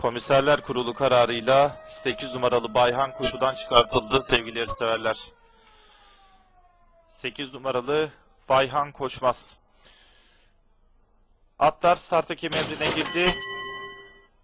Komiserler Kurulu kararıyla 8 numaralı Bayhan kuyruğundan çıkartıldı sevgili yarışseverler. 8 numaralı Bayhan Koçmaz. Atlar start hakem emrine girdi.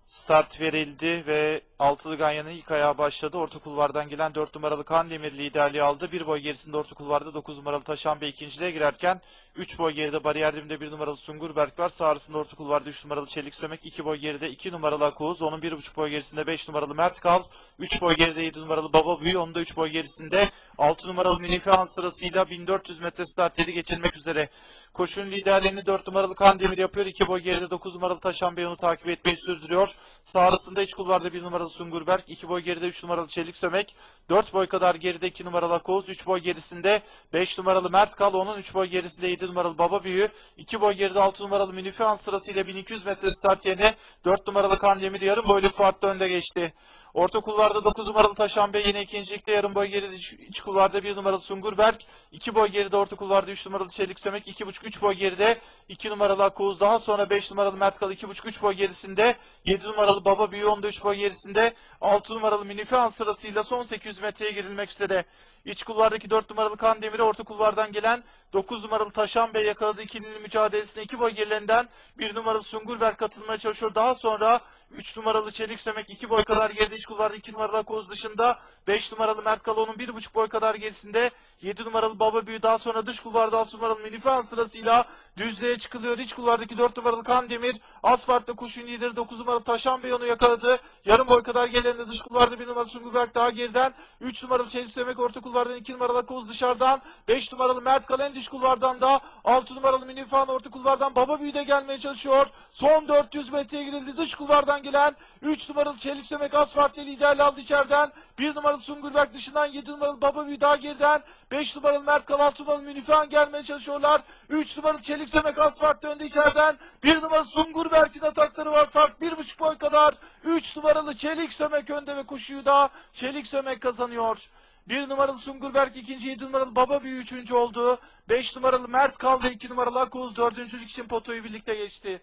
Start verildi ve altılı ganyanın ilk ayağı başladı. Orta kulvardan gelen 4 numaralı Kandemir liderliği aldı. Bir boy gerisinde orta kulvarda 9 numaralı Taşan Bey ikinciliğe girerken 3 boy geride bariyer dibinde 1 numaralı Sungurberk var. Sağ arasında orta kulvarda 3 numaralı Çelik Sömek, 2 boy geride 2 numaralı Akuz, onun 1,5 boy gerisinde 5 numaralı Mert Kal, 3 boy geride 7 numaralı Baba Büyü, onun da 3 boy gerisinde 6 numaralı Minifihan sırasıyla 1400 metre start 7 geçilmek üzere. Koşunun liderliğini 4 numaralı Kandemir yapıyor. 2 boy geride 9 numaralı Taşan Bey onu takip etmeyi sürdürüyor. Sağ arasında iç kulvarda 1 numaralı Sungurberk, 2 boy geride 3 numaralı Çelik Sömek, 4 boy kadar geride 2 numaralı Akoz, 3 boy gerisinde 5 numaralı Mert Kal, onun 3 boy gerisinde 7 numaralı Baba Büyü, 2 boy geride 6 numaralı Minifihan sırasıyla 1200 metre start yerine 4 numaralı Kandemir yarım boylu farklı önde geçti. Orta kulvarda 9 numaralı Taşan Bey yine ikincilikte, yarım boy geride iç kulvarda 1 numaralı Sungurberk, 2 boy geride orta kulvarda 3 numaralı Çelik Sömek, 2,5-3 boy geride 2 numaralı Akuz, daha sonra 5 numaralı Mert Kal 2,5-3 boy gerisinde, 7 numaralı Baba Büyü 13 boy gerisinde, 6 numaralı Minifihan sırasıyla son 800 metreye girilmek üzere. İç kulvardaki 4 numaralı Kandemir'e orta kulvardan gelen 9 numaralı Taşan Bey yakaladı ikilinin mücadelesine 2 boy gerilerinden 1 numaralı Sungurberk katılmaya çalışıyor. Daha sonra 3 numaralı Çelik Sömek 2 boy kadar geride iç kulvarda 2 numaralı Akoz dışında, 5 numaralı Mert Kalo'nun 1,5 boy kadar gerisinde 7 numaralı Baba Büyü, daha sonra dış kulvarda 6 numaralı Minifihan sırasıyla düzlüğe çıkılıyor. İç kulvardaki 4 numaralı Kandemir asfaltta koşun lideri 9 numaralı Taşan Bey onu yakaladı. Yarım boy kadar gerilerinde dış kulvarda 1 numaralı Sungurberk daha geriden, 3 numaralı Çelik Sömek orta kulvardan, 2 numaralı Akoz dışarıdan, 5 numaralı Mert Kal en dış kulvardan da 6 numaralı Minifihan orta kulvardan Baba Büyü de gelmeye çalışıyor. Son 400 metreye girildi. Dış kulvardan gelen 3 numaralı Çelik Sömek asfaltla liderliği aldı içeriden. 1 numaralı Sungurberk dışından, 7 numaralı Baba Büyü daha geriden. 5 numaralı Mert Kal, 6 numaralı Minifihan gelmeye çalışıyorlar. 3 numaralı Çelik Sömek asfaltla önde içeriden. 1 numaralı Sungurberk'in atakları var. Fark 1,5 boy kadar. 3 numaralı Çelik Sömek önde ve koşuyu da Çelik Sömek kazanıyor. 1 numaralı Sungurberk ikinci, 7 numaralı Baba Büyü üçüncü oldu. 5 numaralı Mert Kal ve 2 numaralı Akuz dördüncülük için potoyu birlikte geçti.